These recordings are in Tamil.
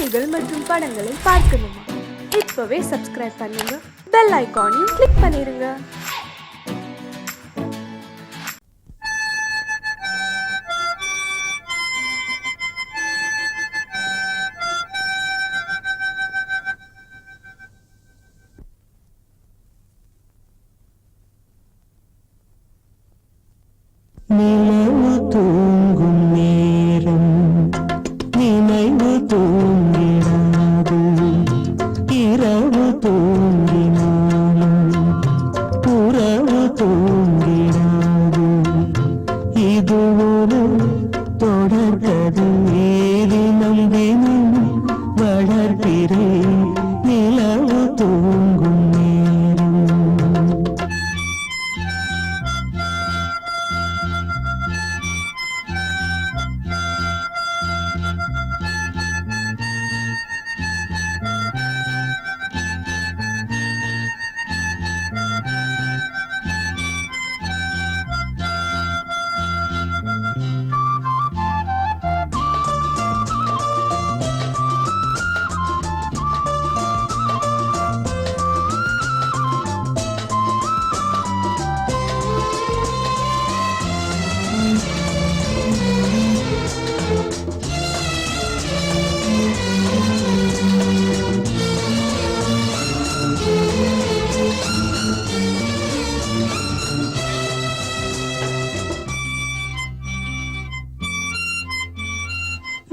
செய்திகள் மற்றும் படங்களை பார்க்கணுமா? இப்பவே சப்ஸ்கிரைப் பண்ணுங்க, பெல் ஐகானையும் கிளிக் பண்ணிருங்க. நிலவு தூங்கும் நேரம் நினைவு தூங்கிடாது, இரவு தூங்கினாலும் உறவு தூங்கிடாது. இது ஒரு தொடர்கதை, தினம் தினம் வளர்கிறேன் நிலவு தூங்கும் நேரம்.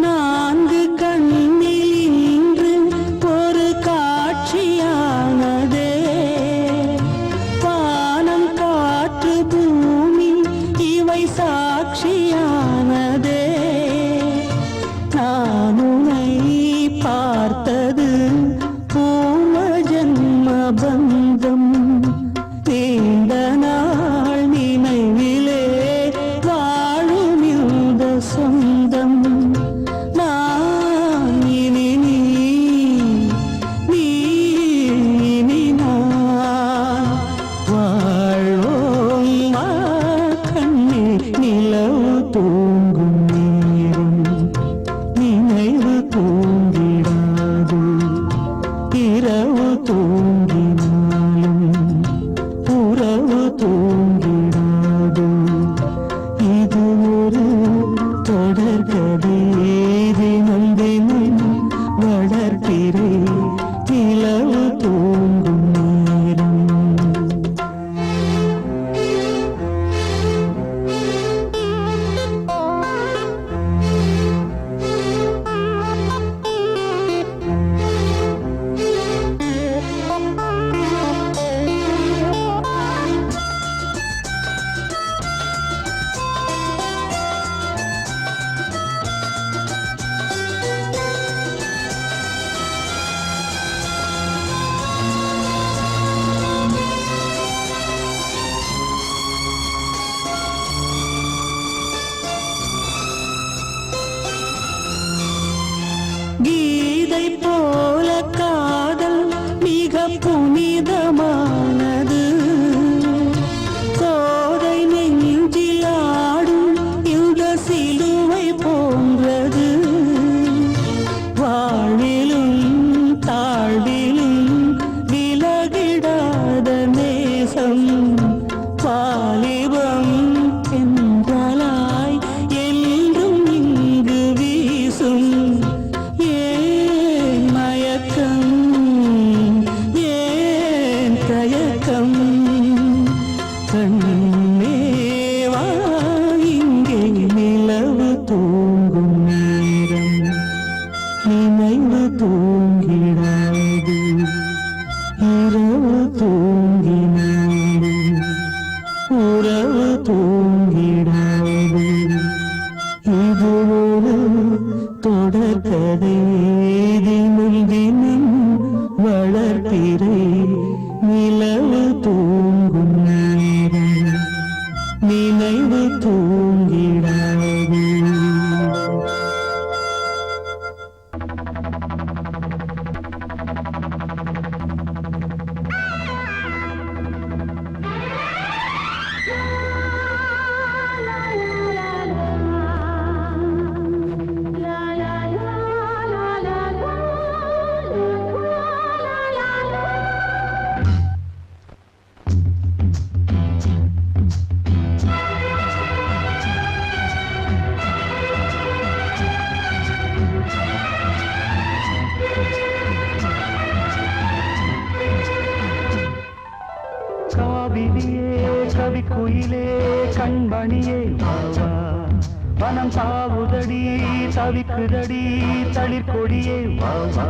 நான்கு கண்ணில் இன்று ஒரு காட்சியானதே, வானம் காற்று பூமி இவை சாட்சியானதே. நான் உன்னை பார்த்தது பூம ஜன்ம பந்தம், நீண்ட நாள் நினைவிலே வாழும் இந்த சொந்தம். தூங்கும் நேரம் நினைவு தூங்கிடாது, இரவு தூங்கினாலும் உறவு தூங்கிடாது. இது ஒரு தொடர்கதை, தினம் தினம் வளர்க்கிறேன் நிலவு தூங்கும் நேரம். கீதை போல காதல் மிக புனிதமானது, கோதை நெஞ்சில் ஆடும் இந்த சிலுவை போன்றது. வாழ்விலும் தாழ்விலும் விலகிடாத நேசம், வாலிபம் என்றலாய் என்றும் இங்கு வீசும். ஏன் மயக்கம், ஏன் தயக்கம், கண்ணேவா இங்கே நிலவு தூங்கும் நேரம் நினைவு தூங்கிடாது, இரவு தூங்கினாலும் உறவு தூங்கிடாது. இது ஒரு தொடர்கதை, தினம் தினம் வளர்க்கிறேன் நிலவு தூங்கும் நேரம் நினைவு தூங்கிடாது. la la la la la la கவிக்குயிலே கண்மணியே வாவா மனம் தாவுதடி தவிக்குதடி தளிர்கொடியே வாவா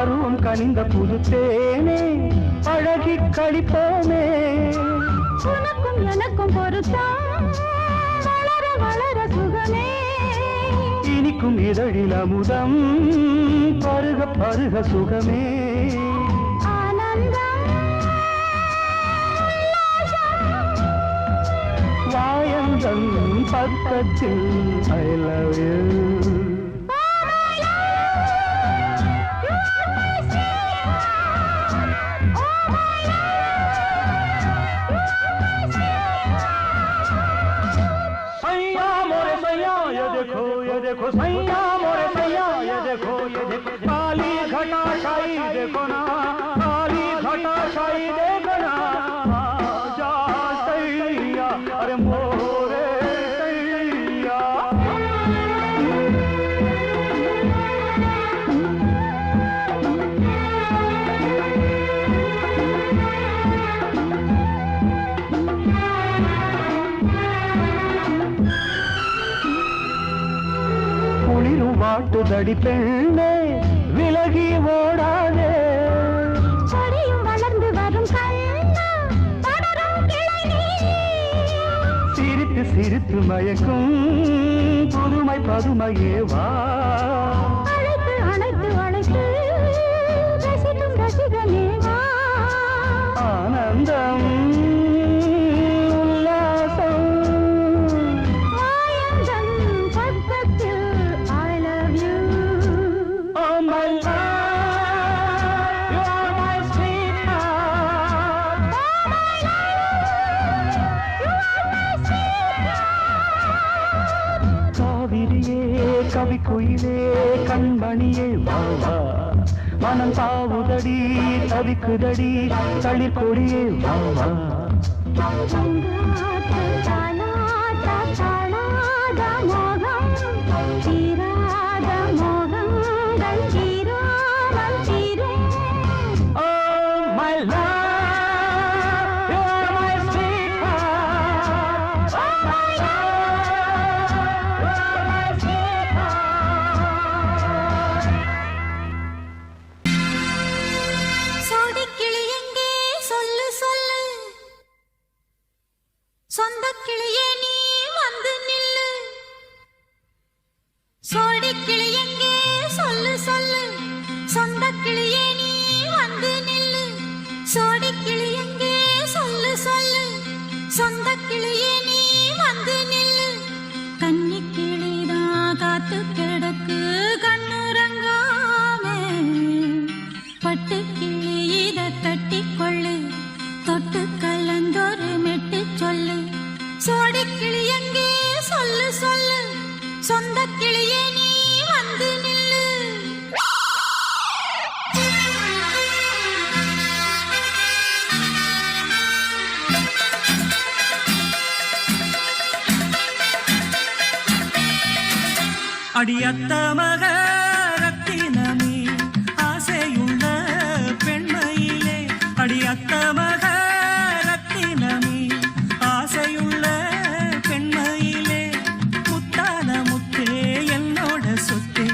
பருவம் கனிந்த புது தேனே அழகி கழிப்போமே உனக்கும் எனக்கும் பொருத்தம் வளர வளர சுகமே இனிக்கும் இதழில் அமுதம் பருக பருக சுகமே ஆனந்தம் வாயந்தன் பக்கத்தில் I love you देखो सैया मोरे सैया ये देखो काली घटा शाही देखो ना काली घटा शाही देखो ना जा सैया अरे मोरे सैया வாட்டுதடி பெண்ணே விலகி ஓடாதே கொடியும் வளர்ந்து வரும் கண்ணா படரும் கிளை நீ சிரித்து சிரித்து மயக்கும் புதுமை பதுமையே வா அழைத்து அழைத்து அழைத்து ரசிக்கும் ரசிகனே வா ஆனந்தம் கவிக்குயிலே கண்மணியே வாவா மனம் தாவுதடி தவிக்குதடி தளிர்கொடியே வாவா சொந்த கிளியே நீ வந்து நில்லு சோடி கிளி எங்கே சொல்லு சொல்லு சொந்த கிளியே நீ வந்து நில்லு சோடி கிளி எங்கே சொல்லு சொல்லு சொந்த கிளியே நீ வந்து நில்லு கன்னி கிளிதான் காத்து கிடக்கு கண்ணுறங்காமே பட்டு கிளி இத தட்டிக்கொள்ளு தொட்டு கலந்தொரு மெட்டு சொல்லு சோடி கிளி எங்கே சொல்லு சொல்லு சொந்த கிளியே நீ வந்து நில்லு அடியத்த மக ரத்தினமே ஆசையுள்ள பெண்மையிலே அடியத்த மக ரத்தினமே ஆசையுள்ள பெண்மையிலே முத்தான முத்தே என்னோட சொத்து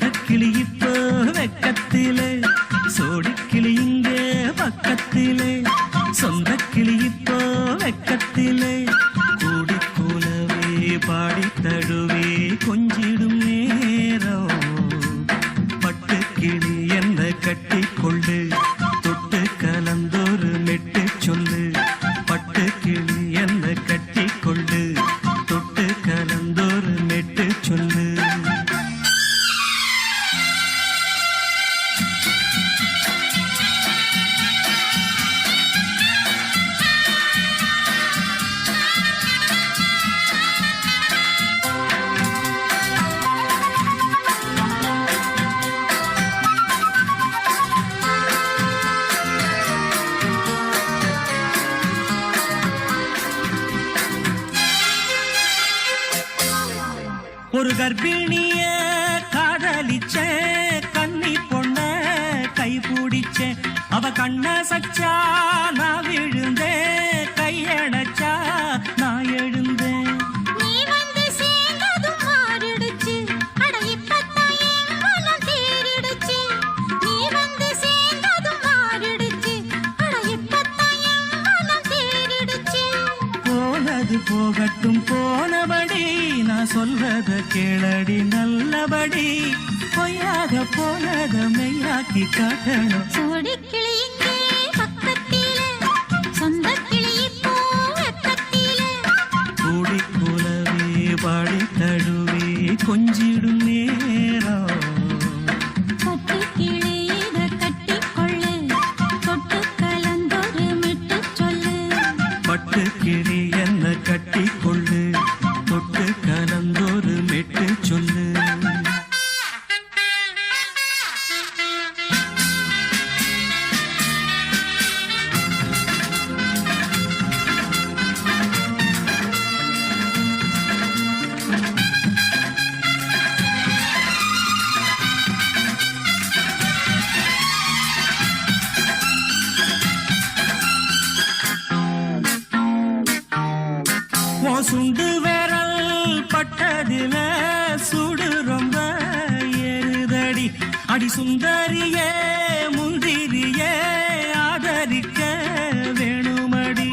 சொந்த கிளி இப்போ வெக்கத்திலே சோடி கிளி இங்கே பக்கத்திலே சொந்த கிளி இப்போ வெக்கத்திலே கூடி கூலவே பாடி தழுவே கொஞ்சிடும் நேரம் பட்டு கிளி என்ன கட்டி கொண்டு தொட்டு கலந்தொரு மெட்டு சொல்லு பட்டு கிளி என்ன கட்டி கொண்டு தொட்டு கலந்தொரு மெட்டு சொல்லு ஒரு கர்ப்பிணிய காதலிச்ச கண்ணி பொண்ண கை பிடிச்ச அவ கண்ண சச்சா நான் விழுந்தேன் கையடைச்சா நான் எழுந்தேன் நீ வந்து சேர்ந்ததும் மாறிடுச்சு அட இப்பத்தான் என் மனம் தேறிடுச்சு நீ வந்து சேர்ந்ததும் மாறிடுச்சு அட இப்பத்தான் என் மனம் தேறிடுச்சு போனது போகட்டும் போனபடி நான் சொல்றத கேளடி நல்லபடி பொய்யாக போனத மெய்யாக்கி காட்டணும் சோடி கிளி இங்கே பக்கத்திலே சொந்த கிளி இப்போ வெக்கத்திலே கூடி கூலவே பாடி தழுவே கொஞ்சிடும் நேரம் பட்டு கிளி இத கட்டிக்கொள்ளு தொட்டு கலந்தொரு மெட்டு சொல்லு பட்டு கிளி என்ன கட்டி கொள்ளு தொட்டு கலந்தொரு மெட்டு சொல்லு உன் சுண்டு விரல் பட்டதில சுடு ரொம்ப ஏறுதடி அடி சுந்தரியே முந்திரியே ஆதரிக்க வேணுமடி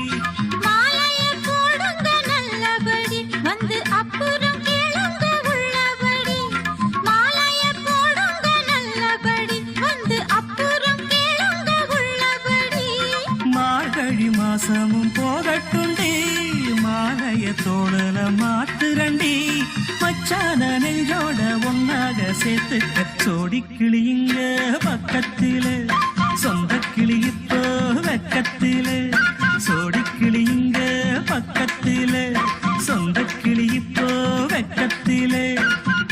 மாலைய போடுங்க நல்லபடி வந்து அப்புறம் கேளுங்க உள்ளபடி மாலைய போடுங்க நல்லபடி வந்து அப்புறம் கேளுங்க உள்ளபடி மார்கழி மாசமும் போகட்டுண்டி மாலைய தோழல மாத்துரண்டி மச்சான நெஞ்சோட ஒன்னாக சேர்த்துக்க சோடி கிளியுங்க பக்கத்திலே சொந்த கிளி இப்போ வெக்கத்திலே சோடி கிளியுங்க பக்கத்திலே சொந்த கிளி இப்போ வெக்கத்திலே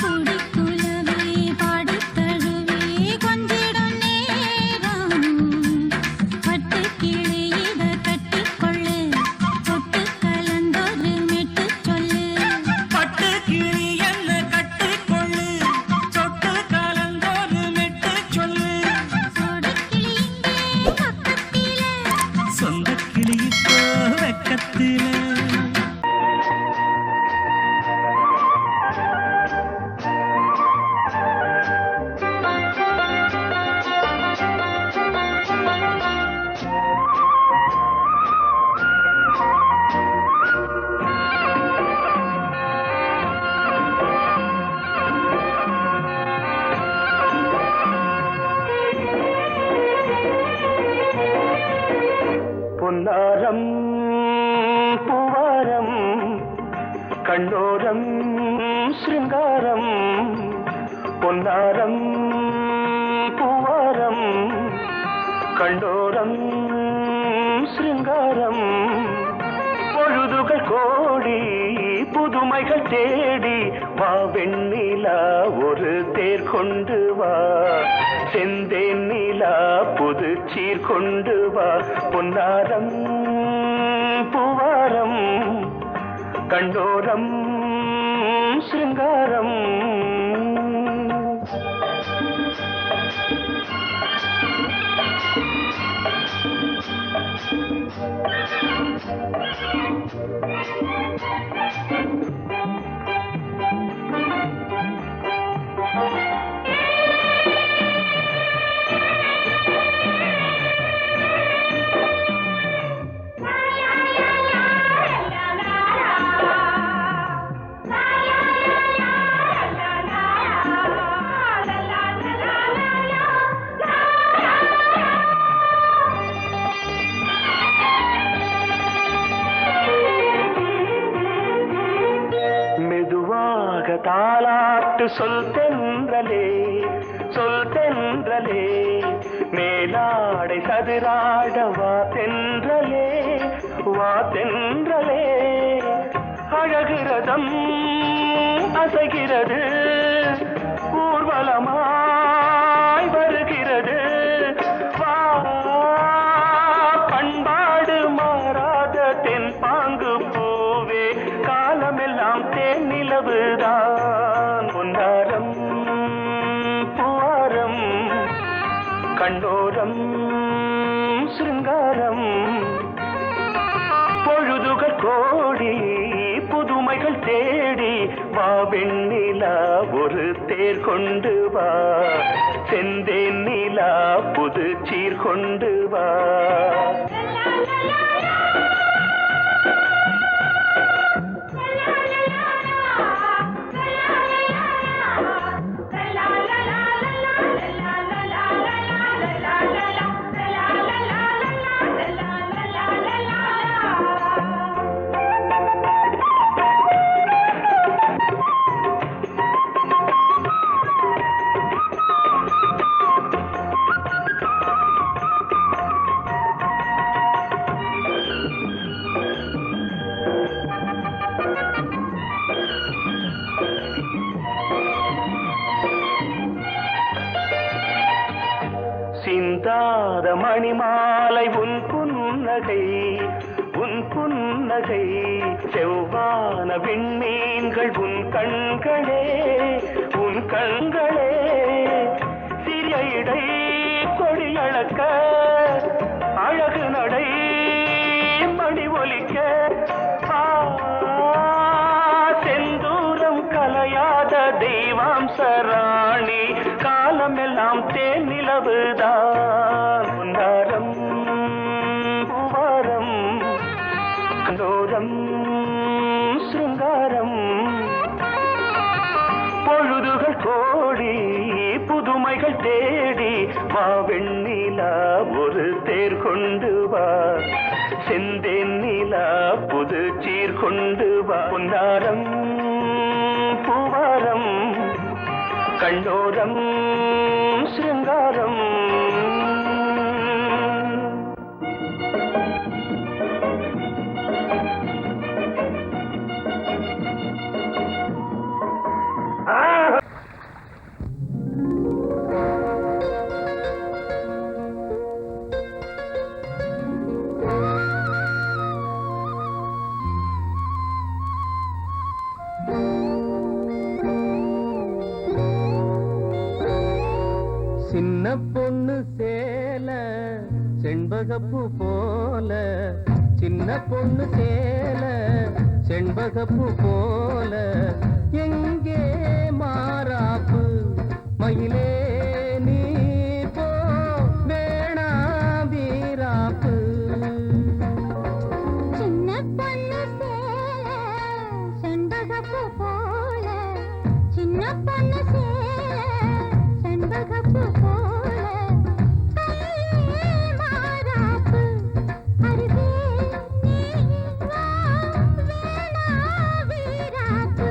கூடி குலவே பாடி தழுவே கொஞ்சிடும் நேரம் பட்டு கிளி இத கட்டிக்கொள்ளு தொட்டு கலந்தொரு மெட்டு சொல்லு பட்டு கிளி என்ன கட்டிக்கொள்ளு சொட்டு கலந்தொரு மெட்டு சொல்லு சோடி கிளி இங்கே பக்கத்திலே சொந்த கிளி இப்போ வெக்கத்திலே பொன்னாரம் பூவாரம் கண்ணோரம் சிருங்காரம் பொன்னாரம் பூவாரம் கண்ணோரம் சிருங்காரம் பொழுதுகள் கோடி புதுமைகள் தேடி வா வெண்ணிலா ஒரு தேர் கொண்டு வா செந்தேன் நிலா புது சீர் கொண்டு வா பொன்னாரம் பூவாரம் கண்டோரம் சிருங்காரம் சொல் தென்றலே சொல் தென்றலே மேலாடை சதுராட வா தென்றலே வா தென்றலே அழகிறதம் அசைகிறது ஊர்வலமாய் வருகிறது வா பண்பாடு மாறாத தென் பாங்கு பூவே காலமெல்லாம் தேன் நிலவுதான் பொன்னாரம் பூவாரம் கண்டோரம் சிருங்காரம் பொழுதுகள் கோடி புதுமைகள் தேடி வா வெண்ணிலா ஒரு தேர் கொண்டு வா செந்தேன் நிலா புது சீர் கொண்டு வா சிந்தாத மணிமாலை உன் புன்னகை செவ்வான விண்மீன்கள் உன் கண்களே சிறிய இடை கொடியளக்க அழகு நடை மணி ஒலிக்க செந்தூரம் கலையாத தெய்வாம்சராணி காலமெல்லாம் தேன் நிலவுதான் பொன்னாரம் பூவாரம் கண்டோரம் சிருங்காரம் பொழுதுகள் கோடி புதுமைகள் தேடி வா வெண்ணிலா ஒரு தேர் கொண்டு வா செந்தேன் நிலா புது சீர் கொண்டு வா பொன்னாரம் பூவாரம் கண்டோரம் சிருங்காரம் சின்ன பொண்ணு சேல செண்பகப்பூ போல சின்ன பொண்ணு சேல செண்பகப்பூ போல எங்கே மாறாப்பு மயிலே நீ போ வேணா வீராப்பு சின்ன பொண்ணு சேல செண்பகப்பூ போல சின்ன பொண்ணு சேல செண்பகப்பூ போல கையே மாறாப்பு அருகே நீ வா வேணா வீராப்பு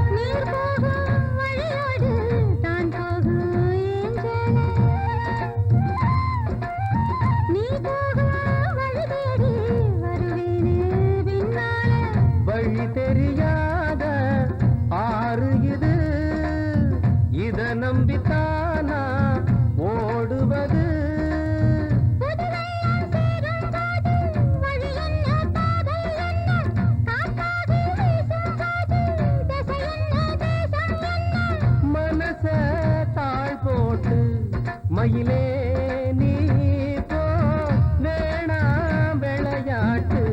நீர் போகும் வழியோடு தான் போகும் ஏஞ்சலே நீ போகும் வழி தேடி வருவேனே பின்னாலே வழி தெரியாத ஆறு இது இத நம்பித்தானா ஓடுவது புதுவெள்ளம் சேரும் போது வழி என்ன பாதை என்ன காற்றாக வீசும் போது திசை என்ன தேசம் என்ன மனச தாழ் போட்டு மயிலே நீ போ வேணா விளையாட்டு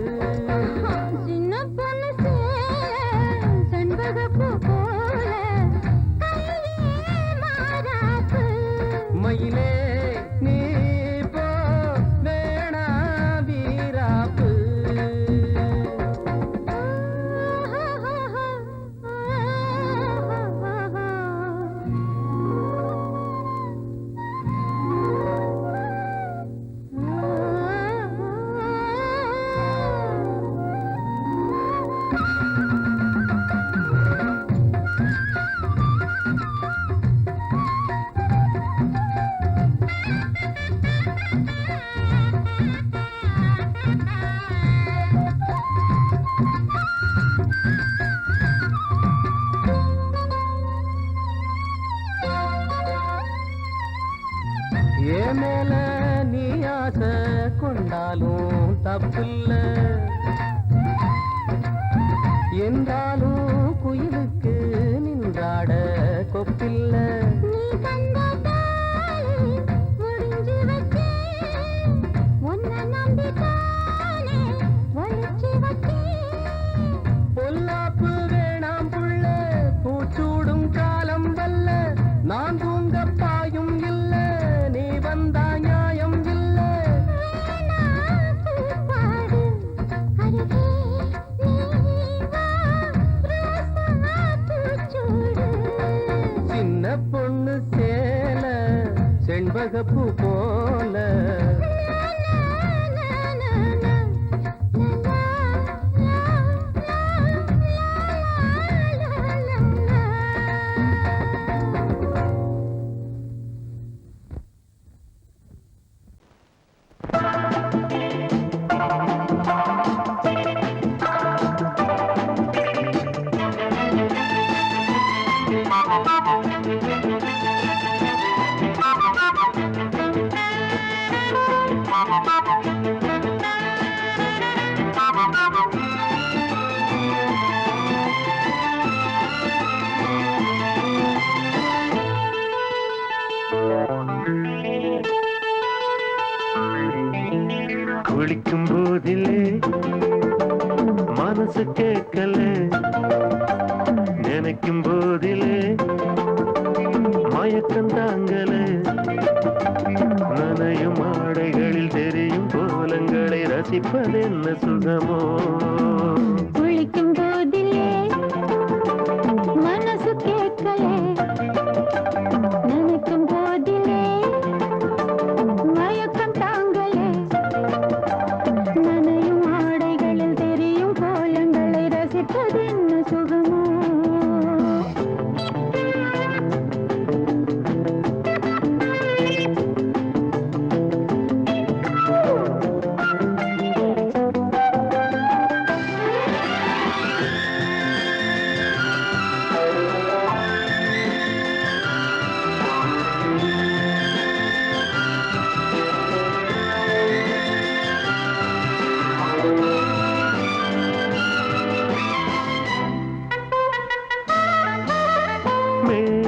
சின்ன பொண்ணு சேல செண்பகப்பூ போல கையே மயிலே நீ போ வேணா வீராப்பு ஏன் மேல நீ ஆசை கொண்டாலும் தப்பில்ல என்றாலும் குயிலுக்கு நின்றாட கொப்பில்ல நீ தந்ததால் முடிஞ்சு வச்சேன் உன்னை நம்பித்தானே ஒழிச்சு வச்சேன் பொல்லாப்பு வேணாம் புள்ள பூச்சூடும் காலம் வல்ல நான் தூங்க பாயும் இல்ல நீ வந்தா நியாயம் இல்ல பாடு அருகே நீ வா ரோசா பூச்சூடு சின்ன பொண்ணு சேல செண்பகப்பூ போல குளிக்கும் போதிலே மனசு கேட்கல நினைக்கும் போதிலே மயக்கம் தாங்கல நனையும் ஆடைகளில் தெரியும் கோலங்களை ரசிப்பதென்ன சுகமோ குளிக்கும் போதிலே மனசு கேட்கலே நினைக்கும் போதிலே மயக்கம் தாங்கலே நனையும் ஆடைகளில் தெரியும் கோலங்களை ரசிப்பதென்ன சுகமோ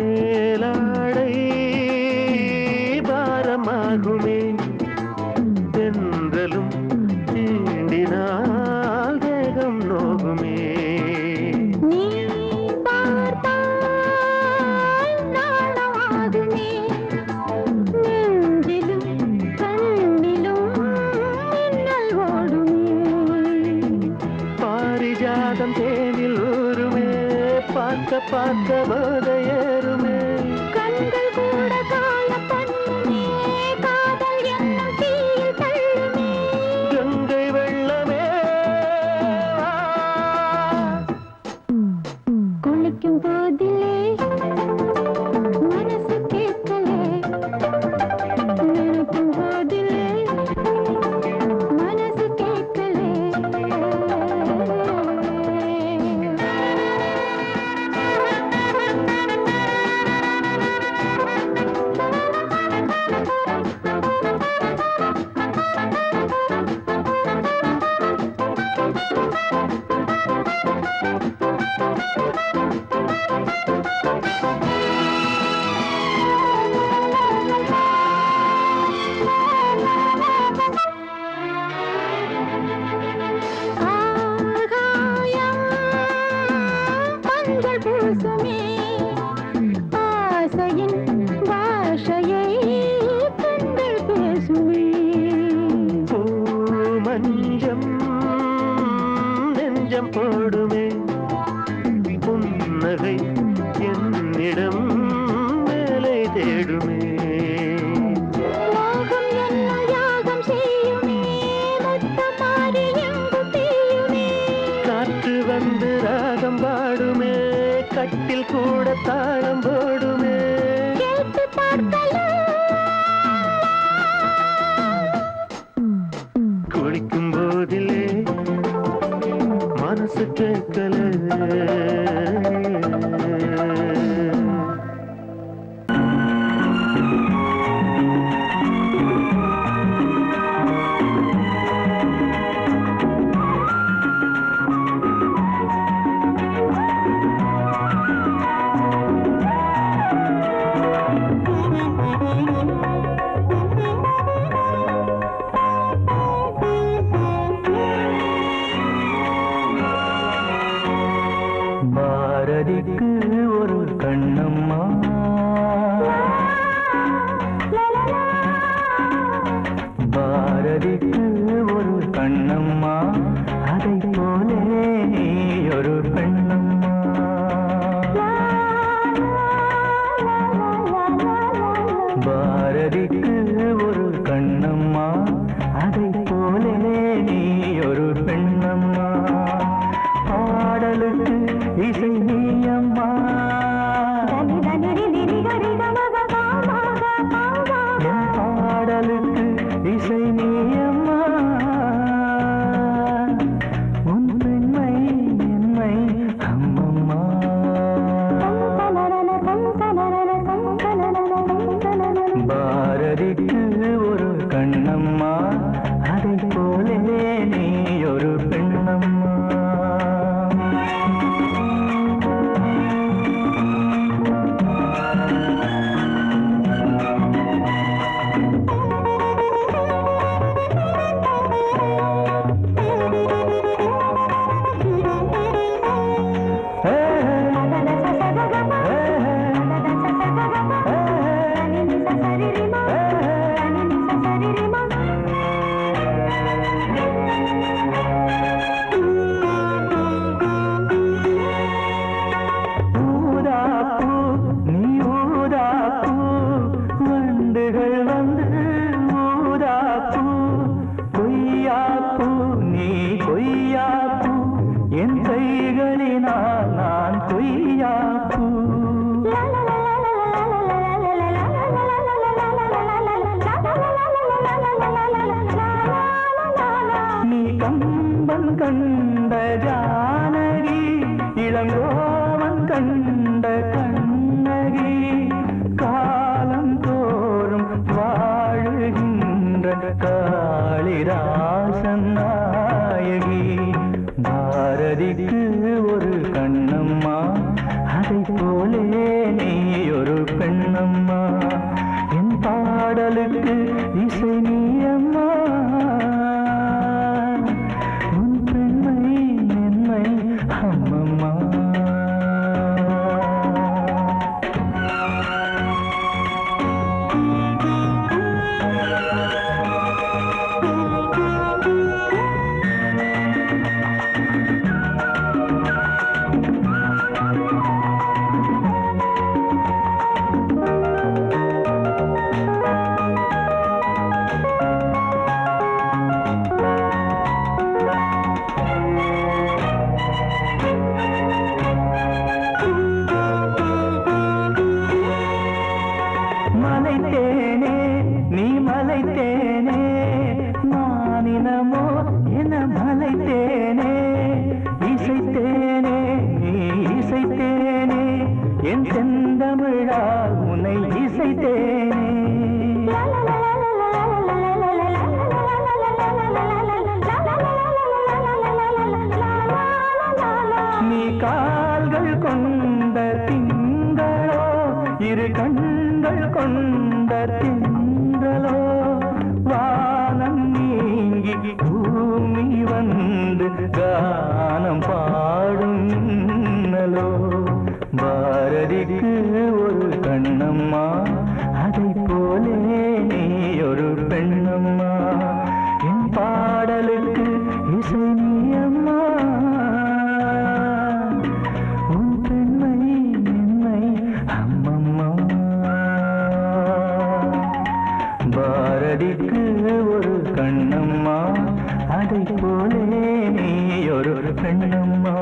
மேலாடை பாரமாகுமே தென்றலும் தீண்டினால் தேகம் நோகுமே நீ பார்த்தால் நாணமாகுமே நெஞ்சிலும் கண்ணிலும் மின்னல் ஓடுமே பாரிஜாதம் தேனில் ஊருமே பார்க்க பார்க்க போதையேறுமே கண்கள் கூட காண பண்ணுமே காதல் என்னும் தீயில் தள்ளுமே கங்கை வெள்ளமே குளிக்கும் போதிலே மனசு கேட்கலே நினைக்கும் போதிலே மனசு கேட்கலே போடுமே புன்னகை என்னிடம் மேலே தேடுமே மோகம் என்ன யாகம் செய்யுமே முத்தமாறி எங்கும் பெய்யுமே காற்று வந்து ராகம் பாடுமே கட்டில் கூட தாளம் போடுமே கேட்டு பார்க்கலாம் குளிக்கும் போதிலே மனசு கேட்கல பாரதிக்கு ஒரு கண்ணம்மா பாரதிக்கு ஒரு கண்ணம்மா அதை போலே நீ ஒரு பெண்ணம்மா பாரதிக்கு ஒரு கண்ணம்மா அதை போலே நீ ஒரு பெண்ணம்மா பாடலுக்கு இசை நீயம்மா என் பாடலுக்கு இசை நீயம்மா உன் பெண்மை என்னை அம்மம்மா பாரதிக்கு ஒரு கண்ணம்மா அதை போலே நீ ஒரு பெண்ணம்மா கம்பன் கண்ட ஜானகி இளங்கோவன் கண்ட கண்ணகி காலம் தோறும் வாழுகின்ற காளிதாசன் நாயகி பாரதிக்கு ஒரு கண்ணம்மா அதை போலே நீ ஒரு பெண்ணம்மா என் பாடலுக்கு இசை நீயம்மா மலைத்தேனே நீ மலைத்தேனே நானினமோ என மலைத்தேனே இசைத்தேனே நீ இசைத்தேனே என் செந்தமிழால் உன்னை இசைத்தேனே நீ கால்கள் கொண்ட திங்களோ இரு கண்கள் கொண்ட திங்களோ வானம் நீங்கி பூமி வந்து கானம் பாடும் மின்னலோ பாரதிக்கு ஒரு கண் பாரதிக்கு ஒரு கண்ணம்மா, அதை போலே நீ ஒரு பெண்ணம்மா.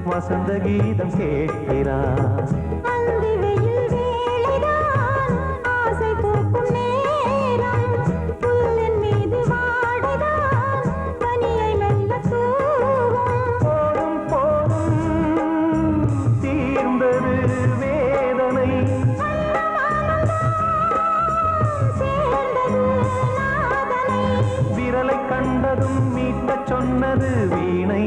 வசந்த கீதம் கேட்கிறார். ஆசை பூக்கும் நேரம் புல்லின் மீது வாடுதான் பனியை மெல்ல தூவும். போதும் தீர்ந்தது வேதனை சேர்ந்தது நாதனை விரலை கண்டதும் மீட்ட சொன்னது வீணை.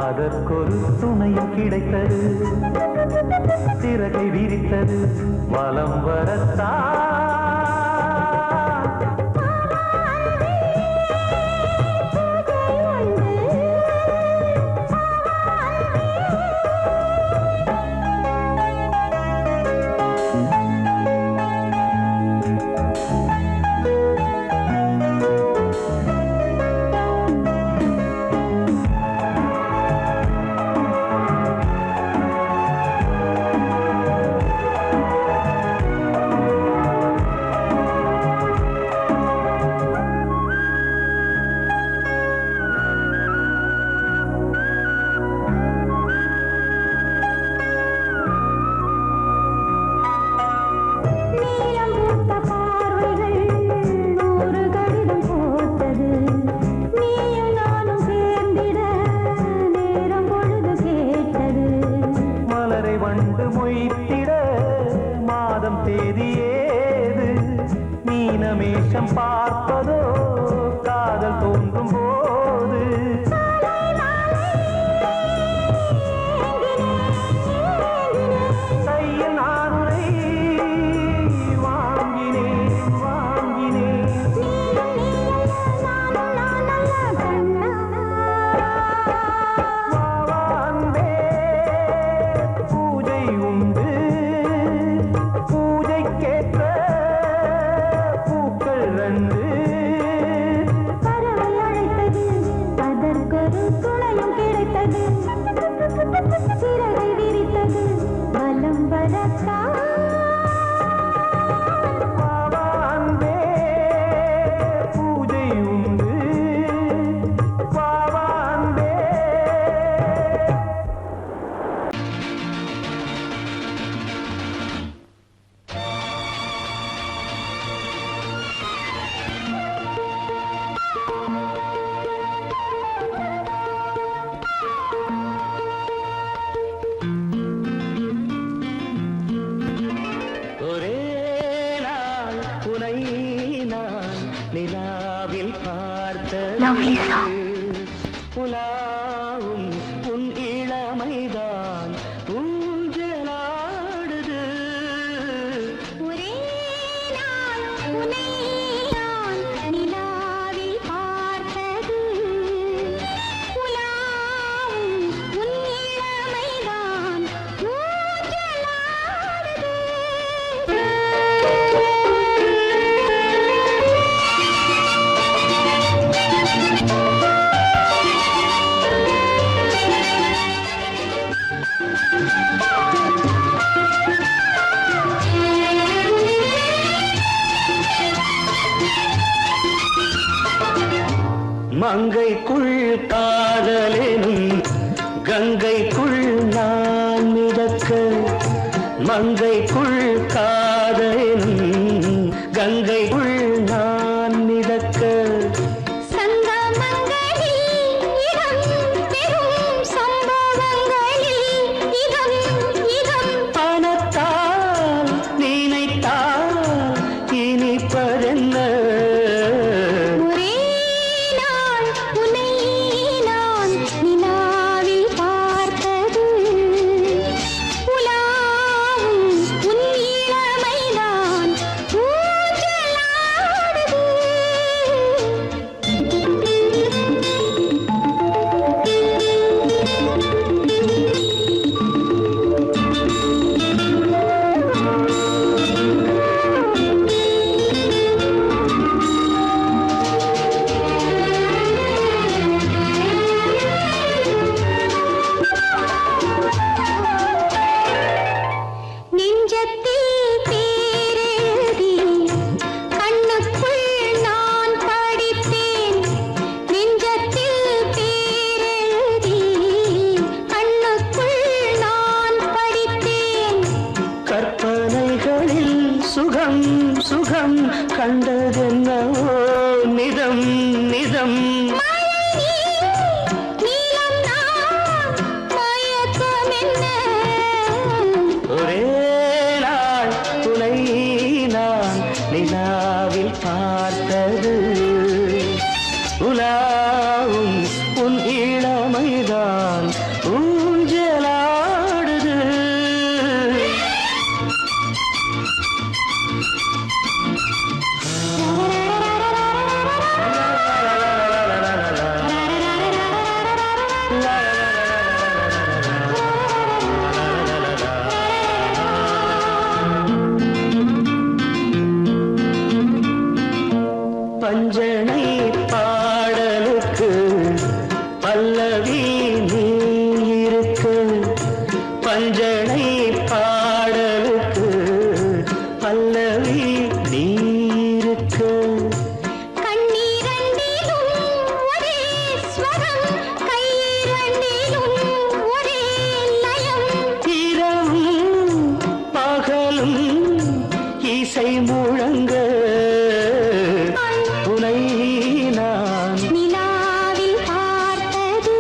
அதற்கொரு துணையும் கிடைத்தது, சிறகை விரித்தது வலம் வரத்தான். பார்ப்பதோ காதல் தோன்றும் போது கையில் நானுரை வாங்கினேன் வாங்கினேன். பூஜை உண்டு பூஜைக்கேற்ற பூக்கள் ரெண்டு நிலாவில் Lovely பார்த்தது song. உலாவும் உன் இளமைதான் ஊஞ்சலாடுது ஒரே நாள் உன்னை நான் நிலாவில் பார்த்தது உலாவும் உன் இளமைதான் மங்கைக்குள் காதலெனும் கங்கைக்குள் நான் மிதக்க மங்கைக்குள் காதலெனும் கங்கைக்குள் நான் மிதக்க சங்கமங்களில் இடம் பெறும் சம்பவங்களில் இதம் இதம் பணத்தால் நினைத்தால் இனிப்பதென்ன ஒரே நாள் உன்னை நான் நிலாவில் பார்த்தது உலாவும் உன் இளமைதான் ஊஞ்சலாடுது நெஞ்சத்தில் பேரெழுதி கண்ணுக்குள் நான் படித்தேன் நெஞ்சத்தில் பேரெழுதி கண்ணுக்குள் நான் படித்தேன் கற்பனைகளில் சுகம் சுகம் கண்டதென்னவோ நிதம் நிதம் நீலம் நான் மயக்கம் என்ன ஒரே நாள் துணை நான் நிலாவில் பார்த்தது உலாவும் உன் இளமைதான் ஊஞ்சலாடுது பஞ்சனை பாடலுக்கு பல்லவி நீ இருக்க பஞ்சனை பாடலுக்கு பல்லவி நீ இருக்க கண்ணீரண்டிலும் ஒரே ஸ்வரம் கையிரண்டிலும் ஒரே லயம் இரவும் பகலும் இசை முழங்க உனை நான் நிலாவில் பார்த்தது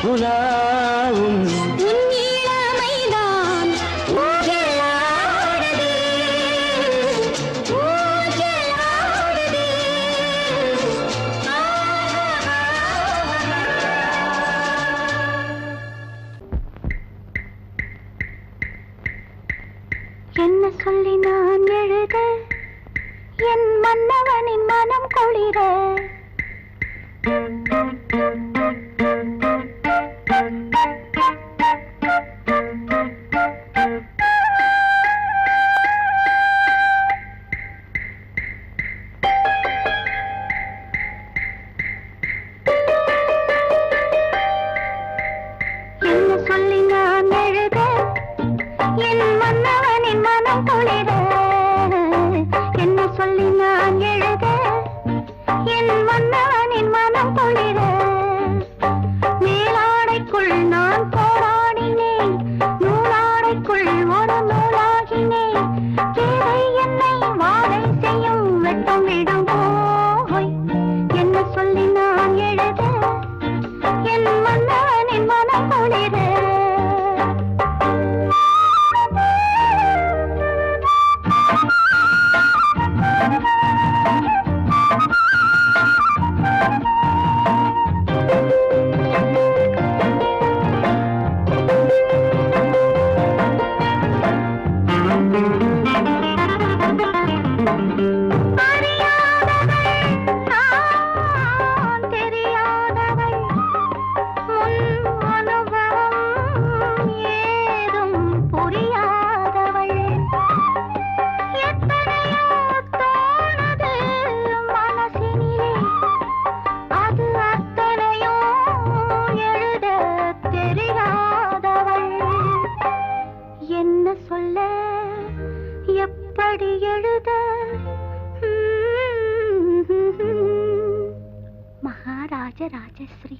உலாவும் உன் இளமைதான் ஊஞ்சலாடுது ஊஞ்சலாடுது என்ன சொல்லி நான் எழுத என் மன்னவனின் மனம் குளிர என்ன சொல்லி நான் எழுத என் மன்னவனின் மனம் குளிர என்ன சொல்லி நான் எழுத என் மன்னவனின் எழுத மகாராஜ ராஜஸ்ரீ